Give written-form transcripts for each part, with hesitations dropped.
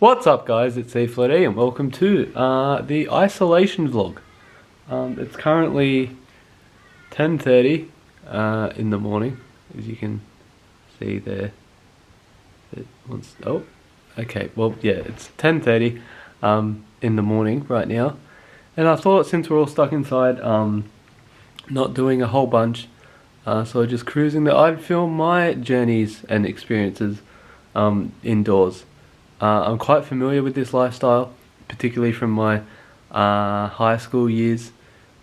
What's up guys, it's eFloatE and welcome to the isolation vlog. It's currently 10:30 in the morning, as you can see there. Oh, okay, well yeah, it's 10:30 in the morning right now. And I thought since we're all stuck inside, not doing a whole bunch, so just cruising, that I'd film my journeys and experiences indoors. I'm quite familiar with this lifestyle, particularly from my high school years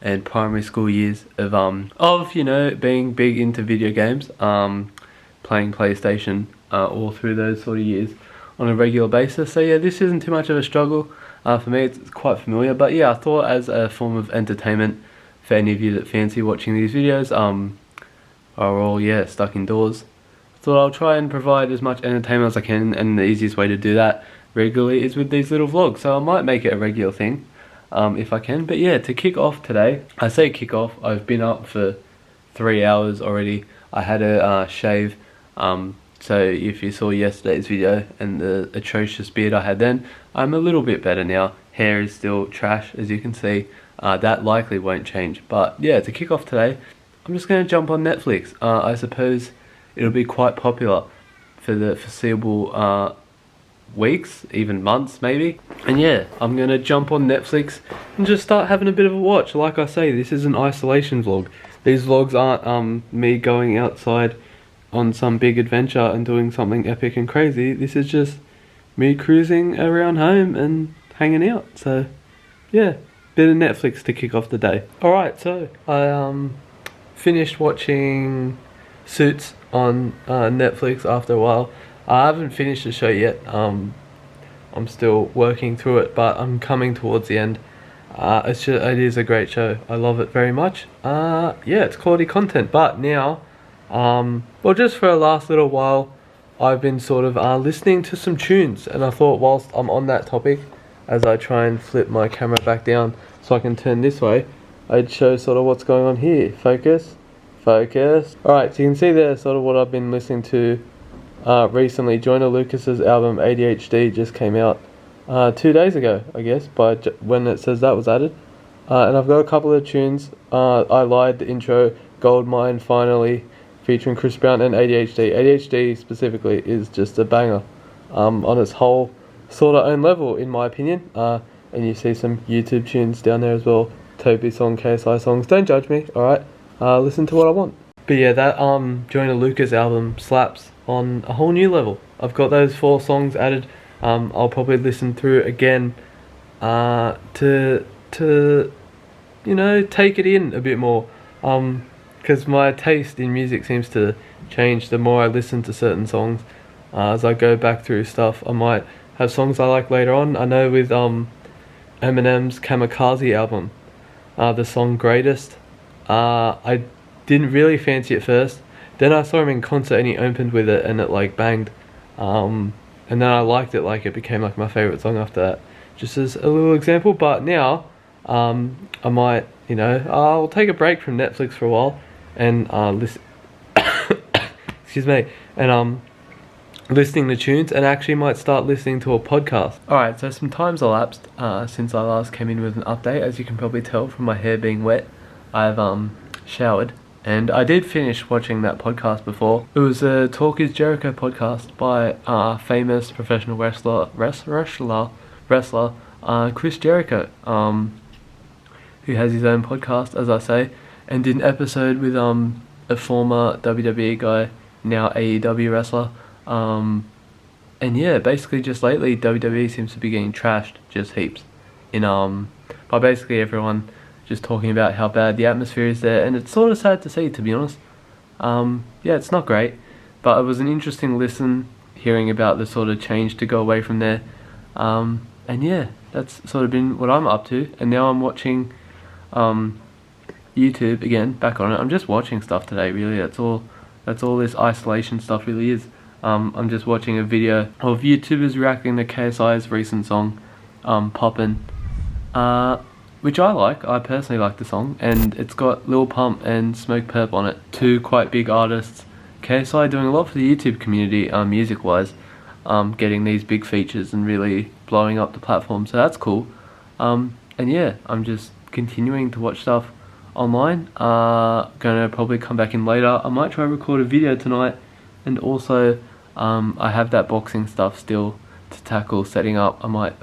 and primary school years of you know, being big into video games, playing PlayStation all through those sort of years on a regular basis. So yeah, this isn't too much of a struggle for me. It's quite familiar, but yeah, I thought as a form of entertainment for any of you that fancy watching these videos, are all stuck indoors. So I'll try and provide as much entertainment as I can, and the easiest way to do that regularly is with these little vlogs. So I might make it a regular thing if I can. But yeah, to kick off today, I say kick off, I've been up for 3 hours already. I had a shave, so if you saw yesterday's video and the atrocious beard I had then, I'm a little bit better now. Hair is still trash, as you can see. That likely won't change. But yeah, to kick off today, I'm just going to jump on Netflix. I suppose it'll be quite popular for the foreseeable weeks, even months maybe. And yeah, I'm going to jump on Netflix and just start having a bit of a watch. Like I say, this is an isolation vlog. These vlogs aren't me going outside on some big adventure and doing something epic and crazy. This is just me cruising around home and hanging out. So yeah, bit of Netflix to kick off the day. Alright, so I finished watching Suits on Netflix after a while. I haven't finished the show yet. I'm still working through it, but I'm coming towards the end. It is a great show. I love it very much. Yeah, it's quality content. But now, well, just for a last little while, I've been sort of listening to some tunes, and I thought whilst I'm on that topic, as I try and flip my camera back down so I can turn this way, I'd show sort of what's going on here. Focus. Alright, so you can see there sort of what I've been listening to recently. Joyner Lucas's album ADHD just came out 2 days ago, I guess, by when it says that was added. And I've got a couple of tunes. I Lied, the intro, Goldmine, Finally, featuring Chris Brown, and ADHD. ADHD specifically is just a banger on its whole sort of own level, in my opinion. And you see some YouTube tunes down there as well. Toby song, KSI songs. Don't judge me, alright? Listen to what I want. But yeah, that Joyner Lucas album slaps on a whole new level. I've got those 4 songs added. I'll probably listen through again to you know, take it in a bit more, because my taste in music seems to change the more I listen to certain songs. As I go back through stuff, I might have songs I like later on. I know with Eminem's Kamikaze album, the song Greatest, I didn't really fancy it first. Then I saw him in concert and he opened with it and it like banged. And then I liked it, like it became like my favourite song after that. Just as a little example. But now, I might, you know, I'll take a break from Netflix for a while and listen excuse me, and listening to tunes, and actually might start listening to a podcast. Alright, so some time's elapsed since I last came in with an update. As you can probably tell from my hair being wet, I've showered, and I did finish watching that podcast before. It was a Talk Is Jericho podcast by famous professional wrestler Chris Jericho, who has his own podcast, as I say, and did an episode with a former WWE guy, now AEW wrestler. And yeah, basically just lately WWE seems to be getting trashed just heaps in by basically everyone, just talking about how bad the atmosphere is there, and it's sort of sad to see, to be honest. Yeah, it's not great, but it was an interesting listen, hearing about the sort of change to go away from there. And yeah, that's sort of been what I'm up to, and now I'm watching YouTube again, back on it. I'm just watching stuff today, really. That's all this isolation stuff really is. I'm just watching a video of YouTubers reacting to KSI's recent song, Poppin', which I like. I personally like the song, and it's got Lil Pump and Smokepurpp on it, 2 quite big artists. KSI doing a lot for the YouTube community, music wise, getting these big features and really blowing up the platform, so that's cool. And yeah, I'm just continuing to watch stuff online. Gonna probably come back in later. I might try and record a video tonight, and also I have that boxing stuff still to tackle, setting up. I might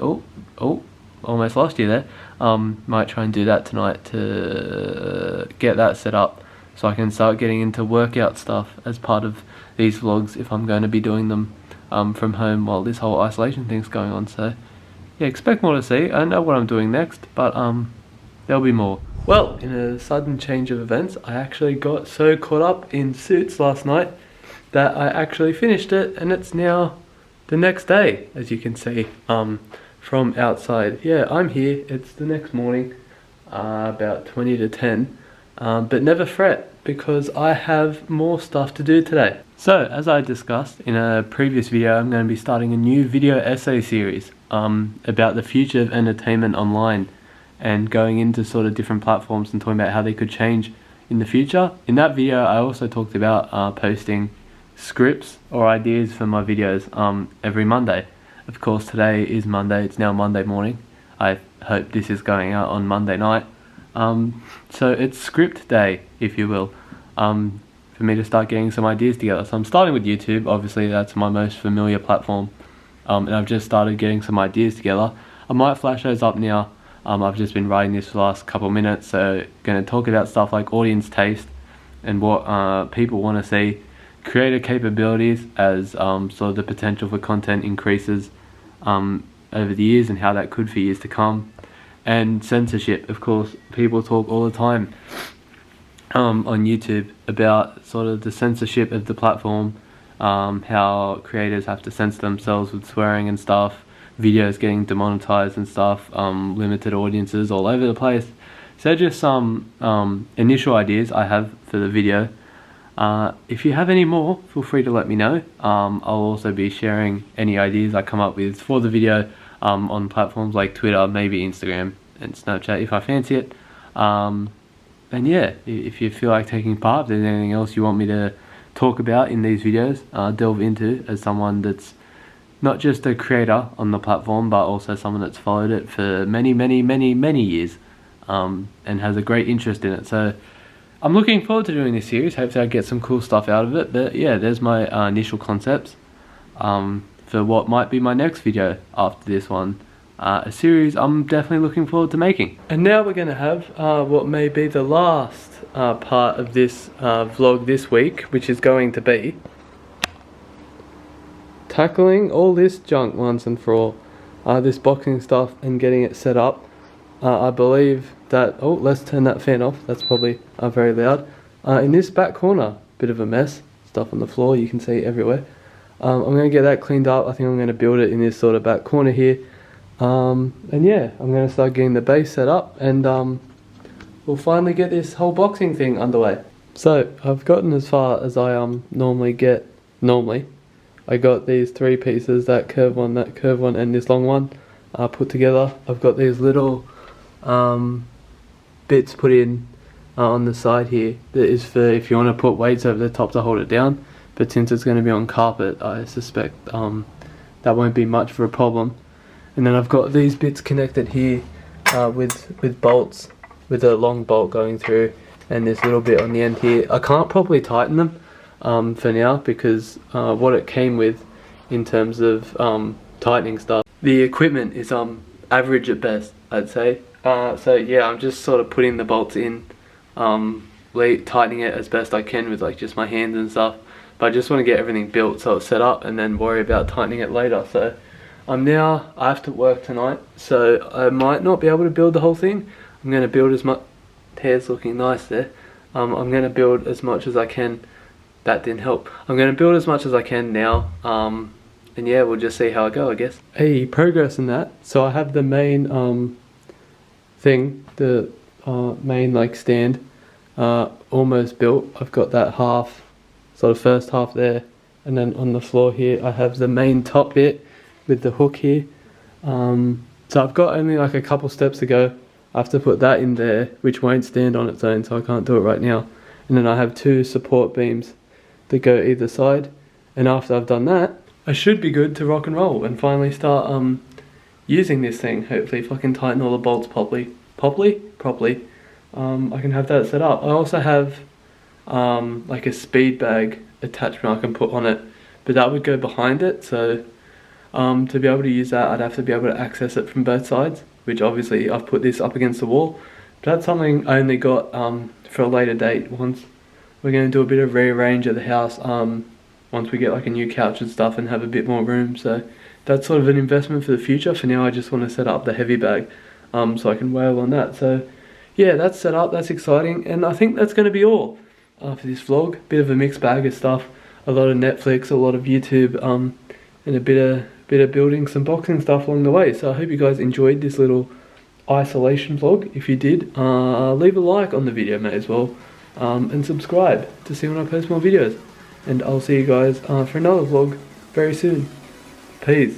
almost lost you there. Might try and do that tonight to get that set up so I can start getting into workout stuff as part of these vlogs if I'm going to be doing them from home while this whole isolation thing's going on. So yeah, expect more to see. I don't know what I'm doing next, but there'll be more. Well, in a sudden change of events, I actually got so caught up in Suits last night that I actually finished it, and it's now the next day, as you can see from outside. Yeah, I'm here. It's the next morning, about 20 to 10, but never fret, because I have more stuff to do today. So, as I discussed in a previous video, I'm going to be starting a new video essay series about the future of entertainment online, and going into sort of different platforms and talking about how they could change in the future. In that video, I also talked about posting scripts or ideas for my videos every Monday. Of course, today is Monday. It's now Monday morning. I hope this is going out on Monday night. So it's script day, if you will, for me to start getting some ideas together. So I'm starting with YouTube. Obviously, that's my most familiar platform, and I've just started getting some ideas together. I might flash those up now. I've just been writing this for the last couple of minutes, so going to talk about stuff like audience taste and what people want to see, creator capabilities as sort of the potential for content increases over the years and how that could for years to come, and censorship. Of course, people talk all the time on YouTube about sort of the censorship of the platform, how creators have to censor themselves with swearing and stuff, videos getting demonetized and stuff, limited audiences all over the place. So just some initial ideas I have for the video. If you have any more, feel free to let me know. I'll also be sharing any ideas I come up with for the video on platforms like Twitter, maybe Instagram and Snapchat if I fancy it. And yeah, if you feel like taking part, if there's anything else you want me to talk about in these videos, delve into, as someone that's not just a creator on the platform, but also someone that's followed it for many years, and has a great interest in it. So I'm looking forward to doing this series. Hopefully I get some cool stuff out of it. But yeah, there's my initial concepts for what might be my next video after this one. A series I'm definitely looking forward to making. And now we're going to have what may be the last part of this vlog this week, which is going to be tackling all this junk once and for all. This boxing stuff and getting it set up. I believe that, let's turn that fan off, that's probably very loud. In this back corner, bit of a mess, stuff on the floor, you can see everywhere. I'm going to get that cleaned up. I think I'm going to build it in this sort of back corner here. And yeah, I'm going to start getting the base set up, and we'll finally get this whole boxing thing underway. So, I've gotten as far as I normally get. I got these three pieces, that curved one, and this long one put together. I've got these little bits put in on the side here that is for if you want to put weights over the top to hold it down, but since it's going to be on carpet, I suspect that won't be much of a problem. And then I've got these bits connected here with bolts, with a long bolt going through, and this little bit on the end here. I can't properly tighten them for now, because what it came with in terms of tightening stuff, the equipment is average at best, I'd say. So yeah, I'm just sort of putting the bolts in, tightening it as best I can with like just my hands and stuff. But I just want to get everything built so it's set up, and then worry about tightening it later. So I have to work tonight, so I might not be able to build the whole thing. I'm going to build as much. Hair's looking nice there. I'm going to build as much as I can. That didn't help. I'm going to build as much as I can now, and yeah, we'll just see how I go, I guess. Hey, progress in that. So I have the main thing, the main like stand, almost built. I've got that half, sort of first half there, and then on the floor here I have the main top bit with the hook here. So I've got only like a couple steps to go. I have to put that in there, which won't stand on its own, so I can't do it right now. And then I have two support beams that go either side, and after I've done that, I should be good to rock and roll and finally start using this thing. Hopefully, if I can tighten all the bolts properly, I can have that set up. I also have like a speed bag attachment I can put on it, but that would go behind it, so to be able to use that I'd have to be able to access it from both sides, which obviously I've put this up against the wall, but that's something I only got for a later date. Once we're going to do a bit of rearrange of the house, once we get like a new couch and stuff and have a bit more room, so that's sort of an investment for the future. For now I just want to set up the heavy bag so I can wail on that. So yeah, that's set up, that's exciting, and I think that's going to be all for this vlog. Bit of a mixed bag of stuff, a lot of Netflix, a lot of YouTube, and a bit of building some boxing stuff along the way. So I hope you guys enjoyed this little isolation vlog. If you did, leave a like on the video, may as well, and subscribe to see when I post more videos. And I'll see you guys for another vlog very soon. Peace.